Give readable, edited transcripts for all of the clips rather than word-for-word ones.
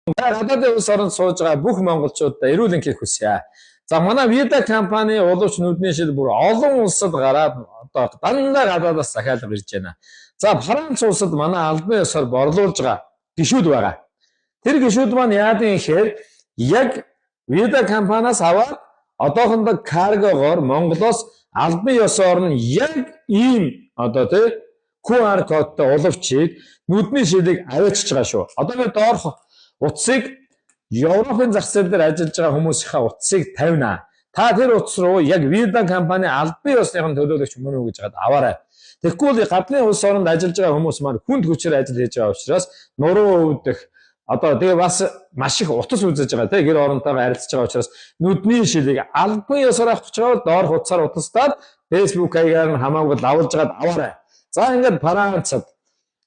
гадаадын улс оронд сууж байгаа бүх монголчуудаа эрүүл энхийг хүсье. За манай Vida компани улууч нүдний шил бүр олон улсад гараад одоо дандаа гадаадаас захиалга ирж байна. За Франц улсад манай албан ёсоор борлуулж байгаа гишүүд байгаа. Тэр гишүүд маань яадын ихээр яг Vida компаниас аваад одоохондоо каргогоор Монголоос албан ёсоор нь яг ийм одоо тий QR кодтой уловчийг нүдний шилийг аваачиж байгаа шүү. Одоо би доорх утсыг Европын зах зээл дээр ажиллаж байгаа хүмүүсийнхээ утсыг тавина. Та тэр утас руу яг Vida компани албан ёсны төлөөлөгч мөн үү гэж хаад аваарай. Тэгэхгүй бол гадны улс оронд ажиллаж байгаа хүмүүс маань хүнд хүчээр ажил хийж байгаа учраас нуруу өвдөх одоо тэгээ бас маш их утас үзэж байгаа тийм гэр оронтойгоо харилцаж байгаа учраас нүдний шилийг албан ёсоор авах гэж байгаа доорх утсаар утастаад Facebook хаягаар нь хамаагүй лавлж гаад аваарай. За ингээд Францад,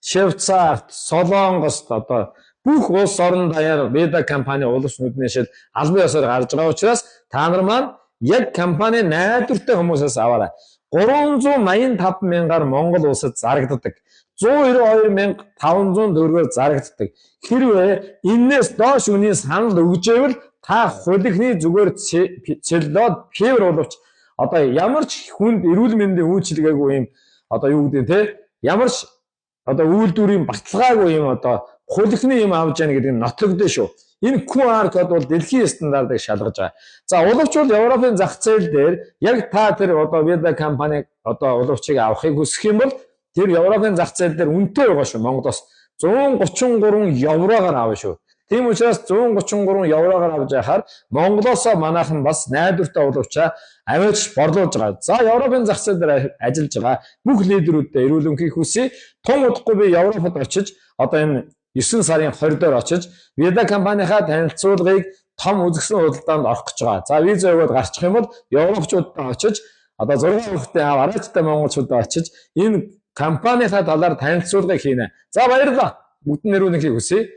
Швейцарт, Солонгост одоо бүх улс орнд даяар Vida компани улс нүдний шил албан ёсоор гарч байгаа учраас та нар маань яг компани найдвартай хүмүүсээс аваарай. 385 мянгаар Монгол улсад зарагддаг. 192,500 төгрөгөөр зарагддаг. Хэрвээ энээс доош үний санал өгжээвэл та хулигны зүгээр цэллоод февр боловч одоо ямар ч хүнд эрүүл мэндийн үйлчилгээгүй юм одоо юу гэдэг те ямар ч одоо үйлдвэрийн баталгаагүй юм одоо хулигны юм авж яана гэдэг нь нотлогдсон шүү. Энэ QR код бол дэлхийн стандартыг шалгаж байгаа. За уловчууд Европын зах зээл дээр яг та тэр одоо Vida компани одоо уловчийг авахыг хүсэх юм бол тэр Европын зах зээл дээр үнэтэй байгаа шүү. Монголоос 133 евроор авна шүү. Тийм учраас 133 евроор авж яхаар Монголоосоо манайхан бас найдвартай уловчаа аваач борлуулж байгаа. За Европын зах зээл дээр ажиллаж байгаа бүх лидерүүдтэй эрүүл энхийг хүсье. Тун удахгүй би Европод очиж одоо энэ 9 сарын 20 дээр очиж Vida компанийнхаа танилцуулгыг том үзэгсэн худалдаанд орох гэж байгаа. За виза өгөөд гарчих юм бол европчуудтай очиж одоо 6 хүүхдээ аваарайчтай монголчуудаа очиж энэ компанийнхаа талаар танилцуулгыг хийнэ. За баярлалаа. Бүгд нэрүүл энхийг хүсье.